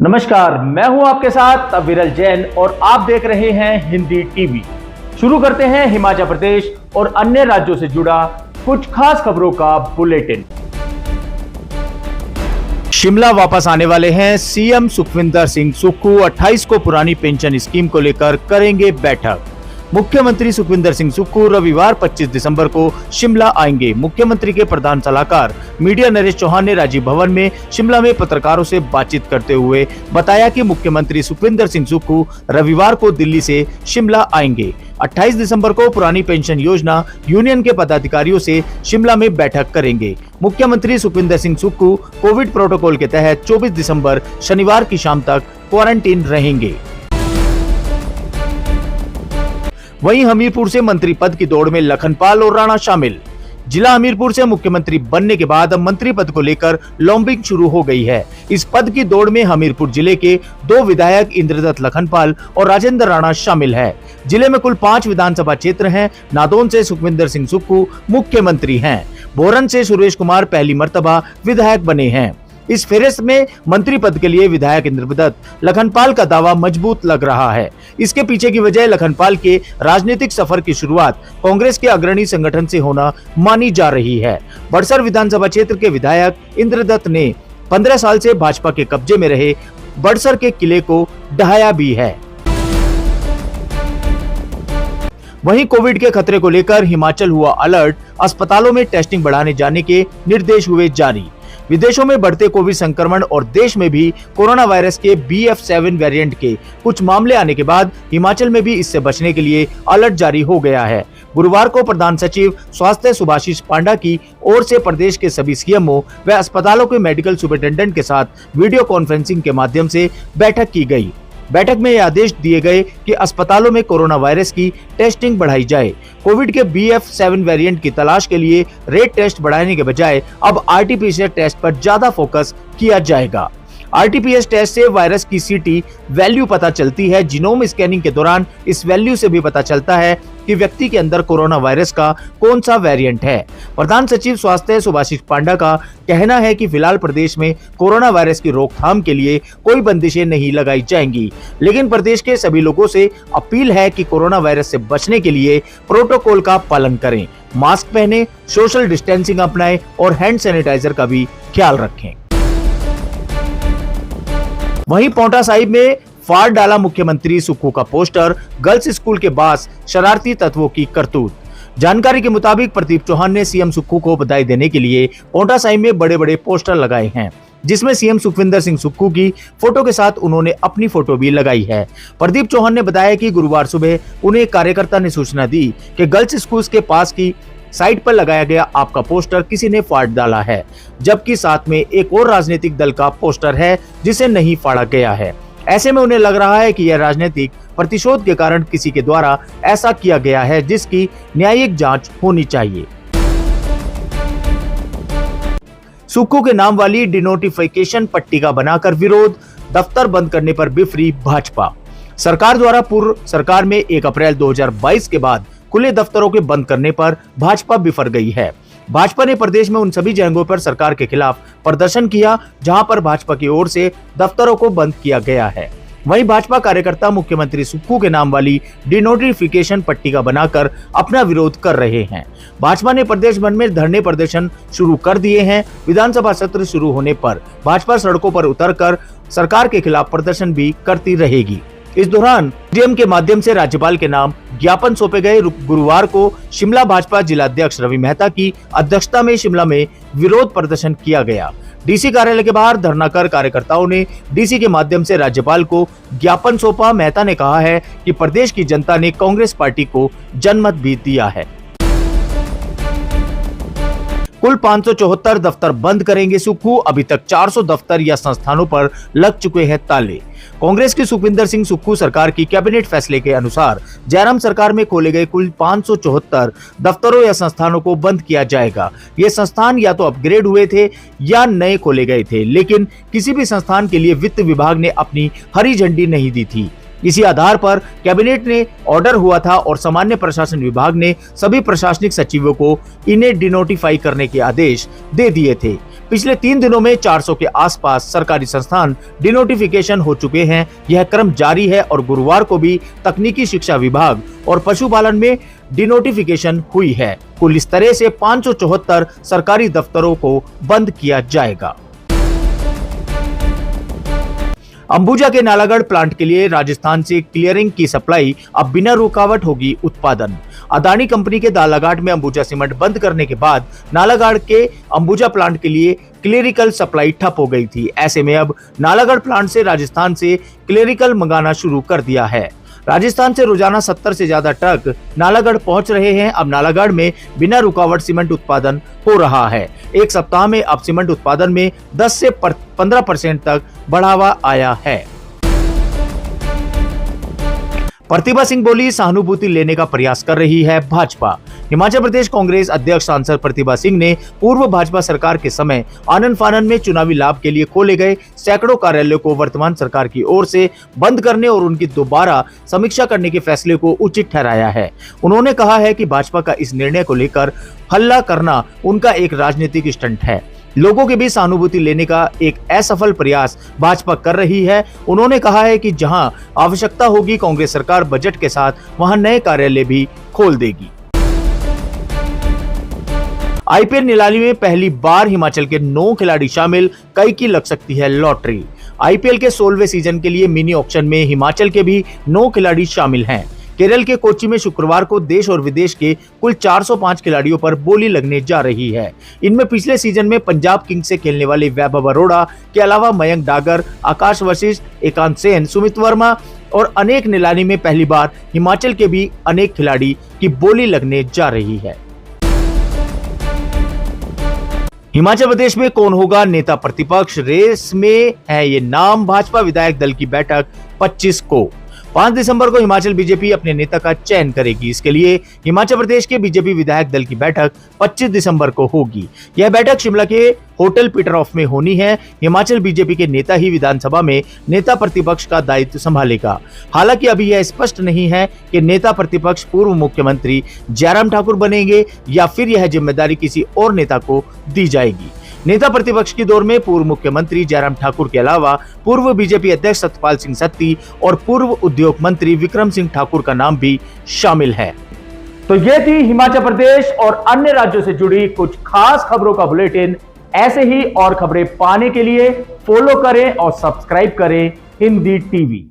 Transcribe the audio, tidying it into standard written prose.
नमस्कार, मैं हूं आपके साथ विरल जैन और आप देख रहे हैं हिंदी टीवी। शुरू करते हैं हिमाचल प्रदेश और अन्य राज्यों से जुड़ा कुछ खास खबरों का बुलेटिन। शिमला वापस आने वाले हैं सीएम सुखविंदर सिंह सुक्खू। 28 को पुरानी पेंशन स्कीम को लेकर करेंगे बैठक। मुख्यमंत्री सुखविंदर सिंह सुक्खू रविवार 25 दिसंबर को शिमला आएंगे। मुख्यमंत्री के प्रधान सलाहकार मीडिया नरेश चौहान ने राजीव भवन में शिमला में पत्रकारों से बातचीत करते हुए बताया कि मुख्यमंत्री सुखविंदर सिंह सुक्खू रविवार को दिल्ली से शिमला आएंगे। 28 दिसंबर को पुरानी पेंशन योजना यूनियन के पदाधिकारियों से शिमला में बैठक करेंगे। मुख्यमंत्री सुखविंदर सिंह सुक्खू कोविड प्रोटोकॉल के तहत 24 दिसंबर शनिवार की शाम तक क्वारंटीन रहेंगे। वहीं हमीरपुर से मंत्री पद की दौड़ में लखनपाल और राणा शामिल। जिला हमीरपुर से मुख्यमंत्री बनने के बाद अब मंत्री पद को लेकर लॉबिंग शुरू हो गई है। इस पद की दौड़ में हमीरपुर जिले के 2 विधायक इंद्रदत्त लखनपाल और राजेंद्र राणा शामिल है। जिले में कुल 5 विधानसभा क्षेत्र हैं। नादौन से सुखविंदर सिंह सुक्खू मुख्यमंत्री हैं। बोरन से सुरेश कुमार पहली मर्तबा विधायक बने हैं। इस फेरस्त में मंत्री पद के लिए विधायक इंद्रदत्त लखनपाल का दावा मजबूत लग रहा है। इसके पीछे की वजह लखनपाल के राजनीतिक सफर की शुरुआत कांग्रेस के अग्रणी संगठन से होना मानी जा रही है। बड़सर विधानसभा क्षेत्र के विधायक इंद्रदत्त ने 15 साल से भाजपा के कब्जे में रहे बड़सर के किले को ढहाया भी है। वहीं कोविड के खतरे को लेकर हिमाचल हुआ अलर्ट। अस्पतालों में टेस्टिंग बढ़ाने जाने के निर्देश हुए जारी। विदेशों में बढ़ते कोविड संक्रमण और देश में भी कोरोना वायरस के BF7 वेरिएंट के कुछ मामले आने के बाद हिमाचल में भी इससे बचने के लिए अलर्ट जारी हो गया है। गुरुवार को प्रधान सचिव स्वास्थ्य सुभाषिश पांडा की ओर से प्रदेश के सभी सीएमओ व अस्पतालों के मेडिकल सुपरिटेंडेंट के साथ वीडियो कॉन्फ्रेंसिंग के माध्यम से बैठक की गई। बैठक में ये आदेश दिए गए कि अस्पतालों में कोरोना वायरस की टेस्टिंग बढ़ाई जाए। कोविड के BF7 वेरिएंट की तलाश के लिए रेट टेस्ट बढ़ाने के बजाय अब RT-PCR टेस्ट पर ज्यादा फोकस किया जाएगा। RT-PCR टेस्ट से वायरस की CT वैल्यू पता चलती है। जीनोम स्कैनिंग के दौरान इस वैल्यू से भी पता चलता है कि व्यक्ति के अंदर कोरोना वायरस का कौन सा वेरिएंट है। प्रधान सचिव स्वास्थ्य सुभाषिश पांडा का कहना है कि फिलहाल प्रदेश में कोरोना वायरस की रोकथाम के लिए कोई बंदिशें नहीं लगाई जाएंगी, लेकिन प्रदेश के सभी लोगों से अपील है कि कोरोना वायरस से बचने के लिए प्रोटोकॉल का पालन करें, मास्क पहने, सोशल डिस्टेंसिंग अपनाएं और हैंड सैनिटाइजर का भी ख्याल रखें। वहीं पांवटा साहिब में फाड़ डाला मुख्यमंत्री सुक्खू का पोस्टर। गर्ल्स स्कूल के पास शरारती तत्वों की करतूत। जानकारी के मुताबिक प्रदीप चौहान ने सीएम सुक्खू को बधाई देने के लिए पांवटा साहिब में बड़े बड़े पोस्टर लगाए हैं, जिसमें सीएम सुखविंदर सिंह सुक्खू की फोटो के साथ उन्होंने अपनी फोटो भी लगाई है। प्रदीप चौहान ने बताया कि गुरुवार सुबह उन्हें एक कार्यकर्ता ने सूचना दी कि गर्ल्स स्कूल के पास की साइट पर लगाया गया आपका पोस्टर किसी ने फाड़ डाला है, जबकि साथ में एक और राजनीतिक दल का पोस्टर है जिसे नहीं फाड़ा गया है। ऐसे में उन्हें लग रहा है कि यह राजनीतिक प्रतिशोध के कारण किसी के द्वारा ऐसा किया गया है, जिसकी न्यायिक जांच होनी चाहिए। सुक्खू के नाम वाली डिनोटिफिकेशन पट्टिका बनाकर विरोध, दफ्तर बंद करने पर बिफरी भाजपा। सरकार द्वारा पूर्व सरकार में 1 अप्रैल 2022 के बाद खुले दफ्तरों के बंद करने पर भाजपा बिफर गई है। भाजपा ने प्रदेश में उन सभी जगहों पर सरकार के खिलाफ प्रदर्शन किया जहां पर भाजपा की ओर से दफ्तरों को बंद किया गया है। वहीं भाजपा कार्यकर्ता मुख्यमंत्री सुक्खू के नाम वाली डिनोटिफिकेशन पट्टिका बनाकर अपना विरोध कर रहे हैं। भाजपा ने प्रदेश भर में धरने प्रदर्शन शुरू कर दिए हैं। विधानसभा सत्र शुरू होने पर भाजपा सड़कों पर उतरकर सरकार के खिलाफ प्रदर्शन भी करती रहेगी। इस दौरान डीएम के माध्यम से राज्यपाल के नाम ज्ञापन सौंपे गए। गुरुवार को शिमला भाजपा जिलाध्यक्ष रवि मेहता की अध्यक्षता में शिमला में विरोध प्रदर्शन किया गया। डीसी कार्यालय के बाहर धरना कर कार्यकर्ताओं ने डीसी के माध्यम से राज्यपाल को ज्ञापन सौंपा। मेहता ने कहा है कि प्रदेश की जनता ने कांग्रेस पार्टी को जनमत भी दिया है। कुल 574 दफ्तर बंद करेंगे सुक्खू। अभी तक 400 दफ्तर या संस्थानों पर लग चुके हैं ताले। कांग्रेस की सुखविंदर सिंह सुक्खू सरकार की कैबिनेट फैसले के अनुसार जयराम सरकार में खोले गए कुल 574 दफ्तरों या संस्थानों को बंद किया जाएगा। ये संस्थान या तो अपग्रेड हुए थे या नए खोले गए थे, लेकिन किसी भी संस्थान के लिए वित्त विभाग ने अपनी हरी झंडी नहीं दी थी। इसी आधार पर कैबिनेट ने ऑर्डर हुआ था और सामान्य प्रशासन विभाग ने सभी प्रशासनिक सचिवों को इन्हें डिनोटिफाई करने के आदेश दे दिए थे। पिछले 3 दिनों में 400 के आसपास सरकारी संस्थान डिनोटिफिकेशन हो चुके हैं। यह क्रम जारी है और गुरुवार को भी तकनीकी शिक्षा विभाग और पशुपालन में डिनोटिफिकेशन हुई है। कुल इस तरह से 574 सरकारी दफ्तरों को बंद किया जाएगा। अंबुजा के नालागढ़ प्लांट के लिए राजस्थान से क्लियरिंग की सप्लाई अब बिना रुकावट होगी उत्पादन। अदानी कंपनी के नालागढ़ में अंबुजा सीमेंट बंद करने के बाद नालागढ़ के अंबुजा प्लांट के लिए क्लियरिकल सप्लाई ठप हो गई थी। ऐसे में अब नालागढ़ प्लांट से राजस्थान से क्लियरिकल मंगाना शुरू कर दिया है। राजस्थान से रोजाना 70 से ज्यादा ट्रक नालागढ़ पहुंच रहे हैं। अब नालागढ़ में बिना रुकावट सीमेंट उत्पादन हो रहा है। एक सप्ताह में अब सीमेंट उत्पादन में 10 से 15% तक बढ़ावा आया है। प्रतिभा सिंह बोली, सहानुभूति लेने का प्रयास कर रही है भाजपा। हिमाचल प्रदेश कांग्रेस अध्यक्ष सांसद प्रतिभा सिंह ने पूर्व भाजपा सरकार के समय आनन फानन में चुनावी लाभ के लिए खोले गए सैकड़ों कार्यालयों को वर्तमान सरकार की ओर से बंद करने और उनकी दोबारा समीक्षा करने के फैसले को उचित ठहराया है। उन्होंने कहा है कि भाजपा का इस निर्णय को लेकर हल्ला करना उनका एक राजनीतिक स्टंट है। लोगों के बीच सहानुभूति लेने का एक असफल प्रयास भाजपा कर रही है। उन्होंने कहा है कि जहां आवश्यकता होगी कांग्रेस सरकार बजट के साथ वहां नए कार्यालय भी खोल देगी। आईपीएल नीलामी में पहली बार हिमाचल के 9 खिलाड़ी शामिल, कई की लग सकती है लॉटरी। आईपीएल के 16वें सीजन के लिए मिनी ऑक्शन में हिमाचल के भी 9 खिलाड़ी शामिल हैं। केरल के कोच्चि में शुक्रवार को देश और विदेश के कुल 405 खिलाड़ियों पर बोली लगने जा रही है। इनमें पिछले सीजन में पंजाब किंग्स से खेलने वाले वैभव अरोड़ा के अलावा मयंक डागर, आकाश वशिष्ठ, एकांत सेन, सुमित वर्मा और अनेक नीलामी में पहली बार हिमाचल के भी अनेक खिलाड़ी की बोली लगने जा रही है। हिमाचल प्रदेश में कौन होगा नेता प्रतिपक्ष, रेस में है ये नाम। भाजपा विधायक दल की बैठक 25 को। 5 दिसंबर को हिमाचल बीजेपी अपने नेता का चयन करेगी। इसके लिए हिमाचल प्रदेश के बीजेपी विधायक दल की बैठक 25 दिसंबर को होगी। यह बैठक शिमला के होटल पीटर ऑफ में होनी है। हिमाचल बीजेपी के नेता ही विधानसभा में नेता प्रतिपक्ष का दायित्व संभालेगा। हालांकि अभी यह स्पष्ट नहीं है कि नेता प्रतिपक्ष पूर्व मुख्यमंत्री जयराम ठाकुर बनेंगे या फिर यह जिम्मेदारी किसी और नेता को दी जाएगी। नेता प्रतिपक्ष की दौर में पूर्व मुख्यमंत्री जयराम ठाकुर के अलावा पूर्व बीजेपी अध्यक्ष सतपाल सिंह सत्ती और पूर्व उद्योग मंत्री विक्रम सिंह ठाकुर का नाम भी शामिल है। तो ये थी हिमाचल प्रदेश और अन्य राज्यों से जुड़ी कुछ खास खबरों का बुलेटिन। ऐसे ही और खबरें पाने के लिए फॉलो करें और सब्सक्राइब करें हिंदी टीवी।